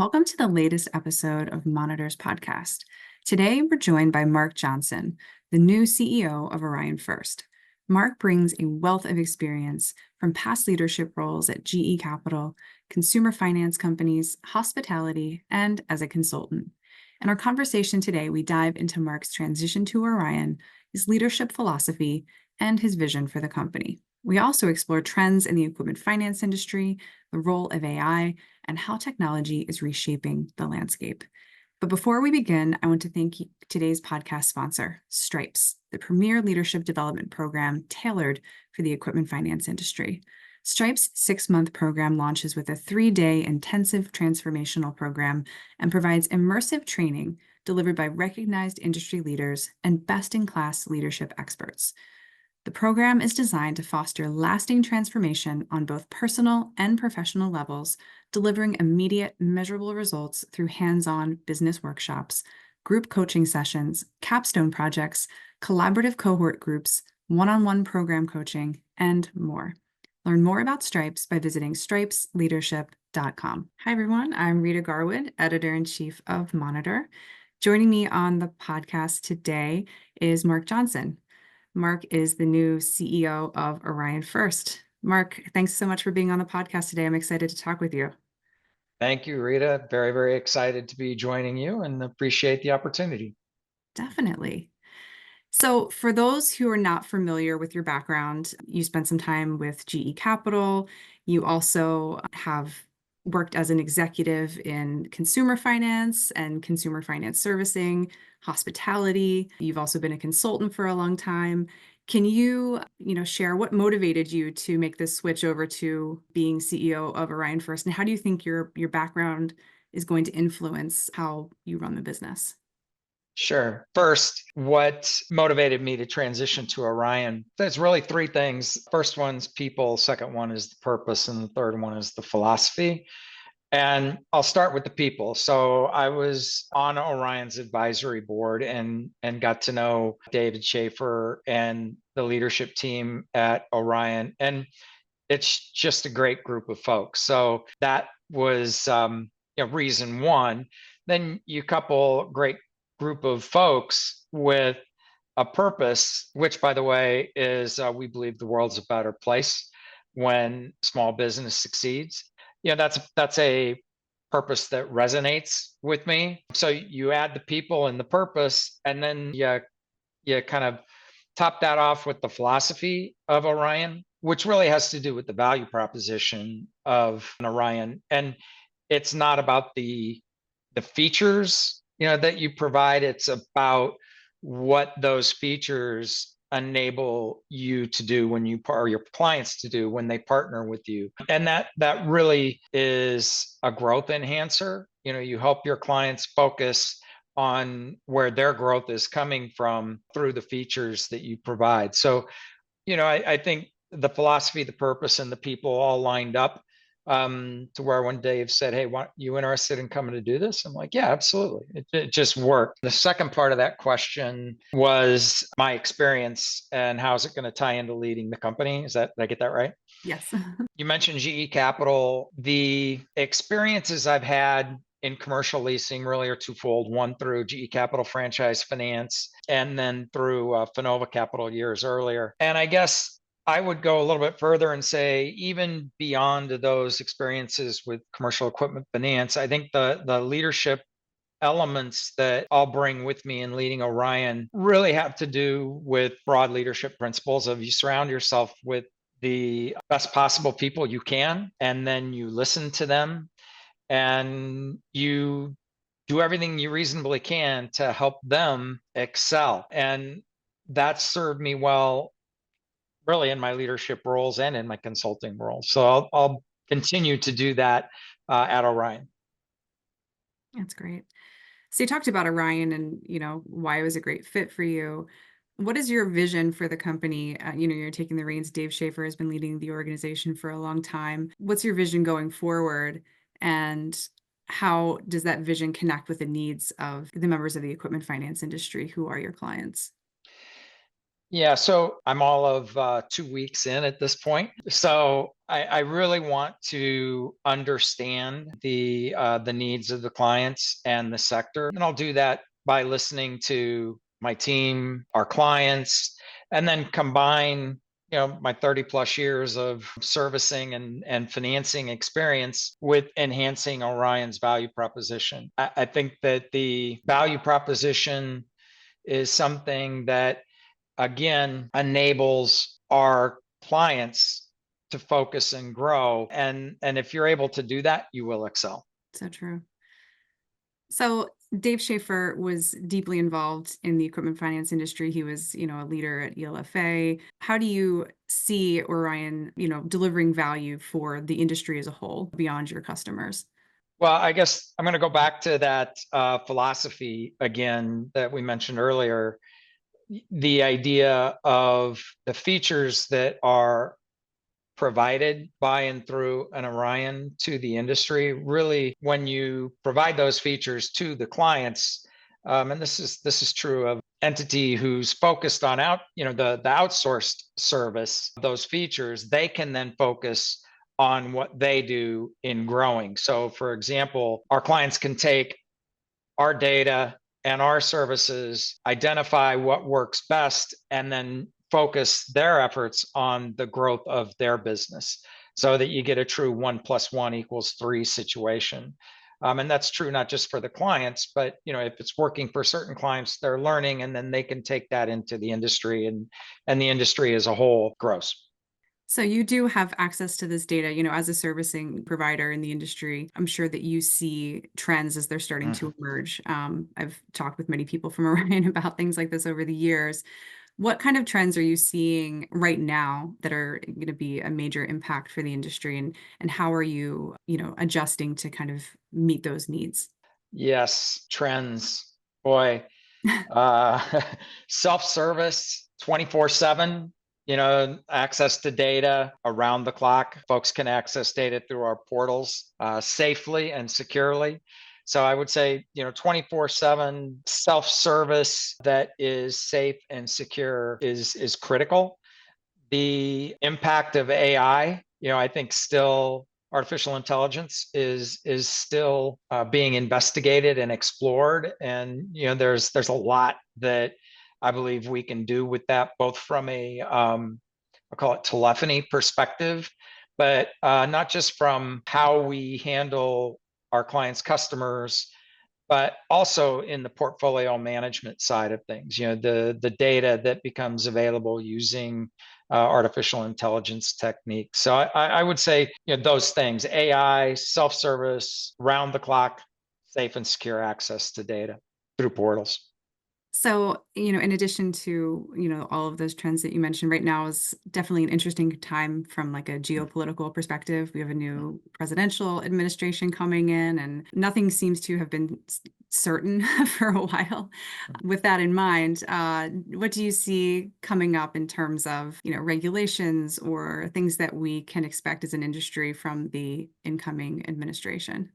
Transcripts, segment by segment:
Welcome to the latest episode of Monitor's podcast. Today, we're joined by Mark Johnson, the new CEO of Orion First. Mark brings a wealth of experience from past leadership roles at GE Capital, consumer finance companies, hospitality, and as a consultant. In our conversation today, we dive into Mark's transition to Orion, his leadership philosophy, and his vision for the company. We also explore trends in the equipment finance industry, the role of AI, and how technology is reshaping the landscape. But before we begin, I want to thank today's podcast sponsor, Stripes, the premier leadership development program tailored for the equipment finance industry. Stripes' 6-month program launches with a 3-day intensive transformational program and provides immersive training delivered by recognized industry leaders and best-in-class leadership experts. The program is designed to foster lasting transformation on both personal and professional levels, delivering immediate, measurable results through hands-on business workshops, group coaching sessions, capstone projects, collaborative cohort groups, one-on-one program coaching, and more. Learn more about Stripes by visiting stripesleadership.com. Hi, everyone. I'm Rita Garwood, Editor-in-Chief of Monitor. Joining me on the podcast today is Mark Johnson. Mark is the new CEO of Orion First. Mark, thanks so much for being on the podcast today. I'm excited to talk with you. Thank you, Rita. Very, very excited to be joining you and appreciate the opportunity. Definitely. So for those who are not familiar with your background, you spent some time with GE Capital. You also have worked as an executive in consumer finance and consumer finance servicing, hospitality. You've also been a consultant for a long time. Can you, share what motivated you to make this switch over to being CEO of Orion First, and how do you think your background is going to influence how you run the business? Sure. First, what motivated me to transition to Orion? There's really three things. First one's people, second one is the purpose, and the third one is the philosophy. And I'll start with the people. So I was on Orion's advisory board and got to know David Schaefer and the leadership team at Orion. And it's just a great group of folks. So that was reason one. Then you couple great group of folks with a purpose, which, by the way, is we believe the world's a better place when small business succeeds. That's a purpose that resonates with me. So you add the people and the purpose, and then you kind of top that off with the philosophy of Orion, which really has to do with the value proposition of an Orion. And it's not about the features that you provide. It's about what those features enable you to do when you or your clients to do when they partner with you. And that really is a growth enhancer. You help your clients focus on where their growth is coming from through the features that you provide. So, I think the philosophy, the purpose, and the people all lined up to where when Dave said, "Hey, you interested in coming to do this?" I'm like, "Yeah, absolutely." It just worked. The second part of that question was my experience and how is it going to tie into leading the company? Did I get that right? Yes. You mentioned GE Capital. The experiences I've had in commercial leasing really are twofold. One through GE Capital Franchise Finance, and then through Finova Capital years earlier. And I guess I would go a little bit further and say, even beyond those experiences with commercial equipment finance, I think the leadership elements that I'll bring with me in leading Orion really have to do with broad leadership principles of you surround yourself with the best possible people you can, and then you listen to them and you do everything you reasonably can to help them excel. And that served me well really in my leadership roles and in my consulting roles. So I'll continue to do that at Orion. That's great. So you talked about Orion and, why it was a great fit for you. What is your vision for the company? You're taking the reins. Dave Schaefer has been leading the organization for a long time. What's your vision going forward? And how does that vision connect with the needs of the members of the equipment finance industry who are your clients? Yeah, so I'm all of 2 weeks in at this point. So I really want to understand the needs of the clients and the sector, and I'll do that by listening to my team, our clients, and then combine my 30 plus years of servicing and financing experience with enhancing Orion's value proposition. I think that the value proposition is something that again enables our clients to focus and grow, and if you're able to do that, you will excel. So true. So Dave Schaefer was deeply involved in the equipment finance industry. He was, a leader at ELFA. How do you see Orion, delivering value for the industry as a whole beyond your customers? Well, I guess I'm going to go back to that philosophy again that we mentioned earlier. The idea of the features that are provided by and through an Orion to the industry. Really, when you provide those features to the clients, and this is true of entity who's focused on the outsourced service, those features, they can then focus on what they do in growing. So, for example, our clients can take our data and our services, identify what works best, and then focus their efforts on the growth of their business so that you get a true 1+1 = 3 situation. And that's true not just for the clients, but if it's working for certain clients, they're learning, and then they can take that into the industry, and the industry as a whole grows. So you do have access to this data, as a servicing provider in the industry. I'm sure that you see trends as they're starting Mhm. to emerge. I've talked with many people from Orion about things like this over the years. What kind of trends are you seeing right now that are going to be a major impact for the industry, and how are you, adjusting to kind of meet those needs? Yes, trends. Boy, uh, self-service 24/7, access to data around the clock. Folks can access data through our portals safely and securely. So I would say 24/7 self-service that is safe and secure is critical. The impact of AI, I think still artificial intelligence is still being investigated and explored, and there's a lot that I believe we can do with that, both from a I'll call it telephony perspective, but not just from how we handle our clients' customers, but also in the portfolio management side of things, the data that becomes available using artificial intelligence techniques. So I would say those things: AI, self-service, round the clock, safe and secure access to data through portals. So, in addition to, all of those trends that you mentioned, right now is definitely an interesting time from like a geopolitical perspective. We have a new presidential administration coming in, and nothing seems to have been certain for a while. With that in mind, what do you see coming up in terms of, regulations or things that we can expect as an industry from the incoming administration?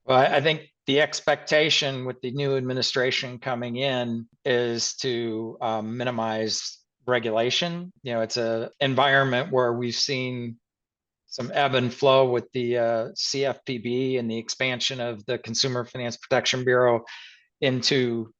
Well, I think the expectation with the new administration coming in is to minimize regulation. It's a environment where we've seen some ebb and flow with the CFPB and the expansion of the Consumer Finance Protection Bureau into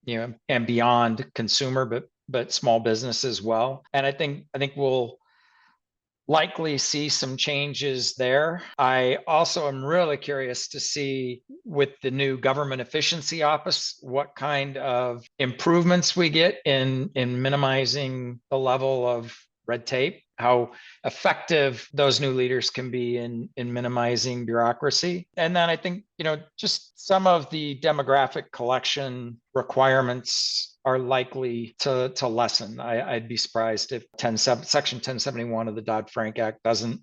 and beyond consumer, but small business as well. And I think we'll likely see some changes there. I also am really curious to see with the new government efficiency office what kind of improvements we get in minimizing the level of red tape, how effective those new leaders can be in minimizing bureaucracy. And then I think, just some of the demographic collection requirements are likely to lessen. I'd be surprised if Section 1071 of the Dodd-Frank Act doesn't,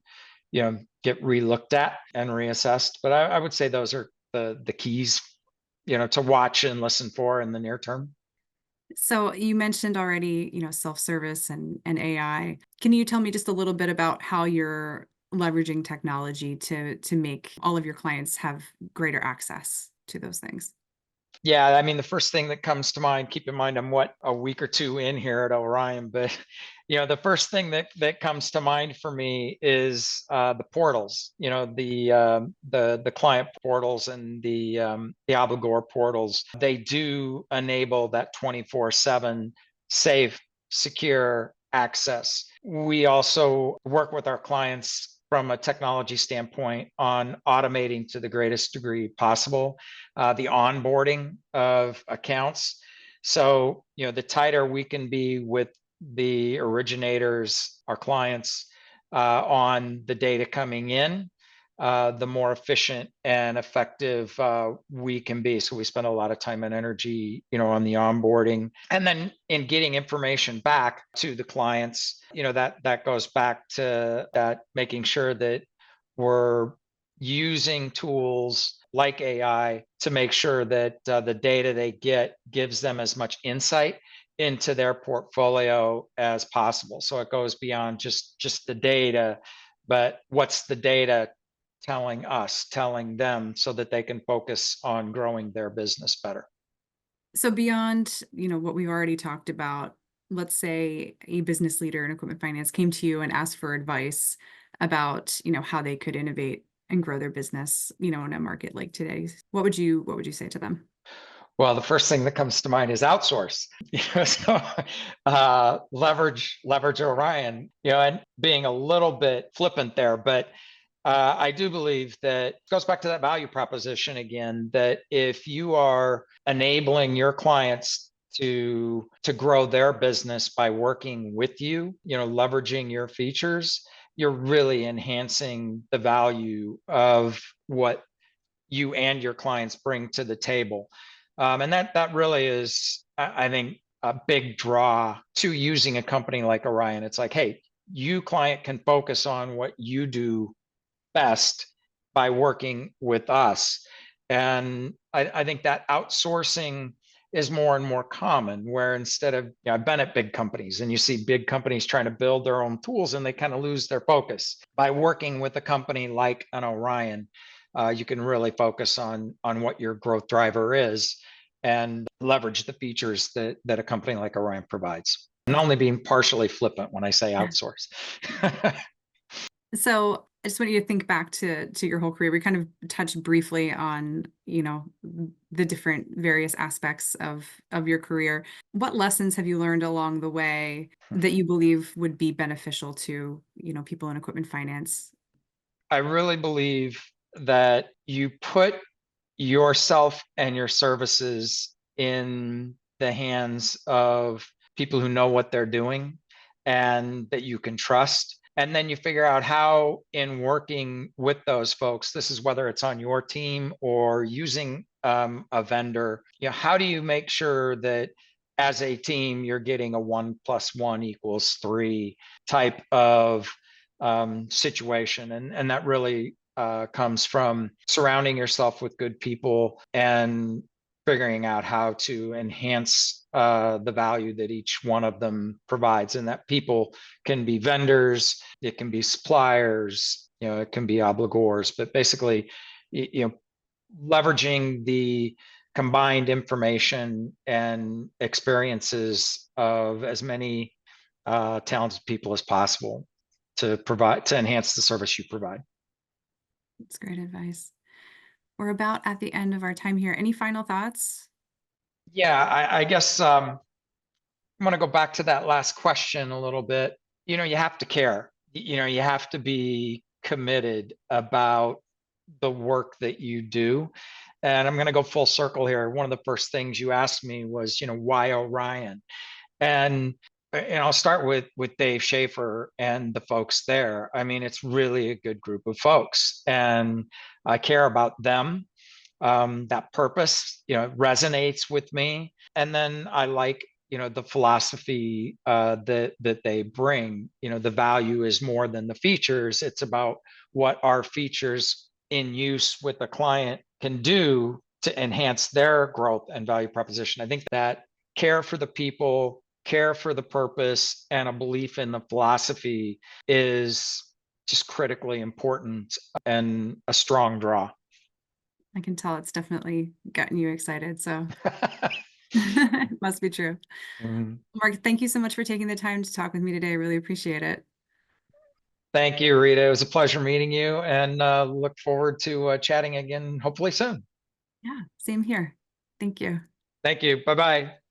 get relooked at and reassessed. But I would say those are the keys, to watch and listen for in the near term. So you mentioned already, self-service and AI. Can you tell me just a little bit about how you're leveraging technology to make all of your clients have greater access to those things? Yeah, I mean, the first thing that comes to mind, keep in mind I'm what, a week or two in here at Orion, but the first thing that comes to mind for me is the portals, the client portals and the obligor portals. They do enable that 24/7 safe, secure access. We also work with our clients from a technology standpoint on automating to the greatest degree possible the onboarding of accounts. So, the tighter we can be with the originators, our clients, on the data coming in, the more efficient and effective we can be. So we spend a lot of time and energy, on the onboarding, and then in getting information back to the clients. That goes back to that, making sure that we're using tools like AI to make sure that the data they get gives them as much insight into their portfolio as possible. So it goes beyond just the data, but what's the data telling us, telling them, so that they can focus on growing their business better. So beyond, what we've already talked about, let's say a business leader in equipment finance came to you and asked for advice about, how they could innovate and grow their business, in a market like today's. What would you say to them? Well, the first thing that comes to mind is outsource. So leverage Orion. And being a little bit flippant there, but I do believe that it goes back to that value proposition again. That if you are enabling your clients to grow their business by working with you, leveraging your features, you're really enhancing the value of what you and your clients bring to the table. And that really is, I think, a big draw to using a company like Orion. It's like, hey, you client can focus on what you do best by working with us. And I think that outsourcing is more and more common, where instead of, I've been at big companies and you see big companies trying to build their own tools and they kind of lose their focus. By working with a company like an Orion, you can really focus on what your growth driver is and leverage the features that a company like Orion provides. I'm only being partially flippant when I say outsource. So I just want you to think back to your whole career. We kind of touched briefly on, the different various aspects of your career. What lessons have you learned along the way that you believe would be beneficial to, people in equipment finance? I really believe that you put yourself and your services in the hands of people who know what they're doing and that you can trust. And then you figure out how, in working with those folks, this is whether it's on your team or using a vendor, how do you make sure that as a team, you're getting a 1+1=3 type of situation? And that really comes from surrounding yourself with good people and figuring out how to enhance the value that each one of them provides. And that people can be vendors, it can be suppliers, it can be obligors, but basically, leveraging the combined information and experiences of as many talented people as possible to enhance the service you provide. That's great advice. We're about at the end of our time here. Any final thoughts? Yeah, I guess I'm going to go back to that last question a little bit. You have to care. You have to be committed about the work that you do. And I'm going to go full circle here. One of the first things you asked me was, why Orion? And I'll start with Dave Schaefer and the folks there. I mean, it's really a good group of folks, and I care about them. That purpose, resonates with me. And then I like, the philosophy that they bring. The value is more than the features. It's about what our features in use with the client can do to enhance their growth and value proposition. I think that care for the people, care for the purpose, and a belief in the philosophy is just critically important and a strong draw. I can tell it's definitely gotten you excited, so it must be true. Mhm. Mark, thank you so much for taking the time to talk with me today. I really appreciate it. Thank you, Rita. It was a pleasure meeting you, and look forward to chatting again, hopefully soon. Yeah, same here. Thank you. Thank you. Bye bye.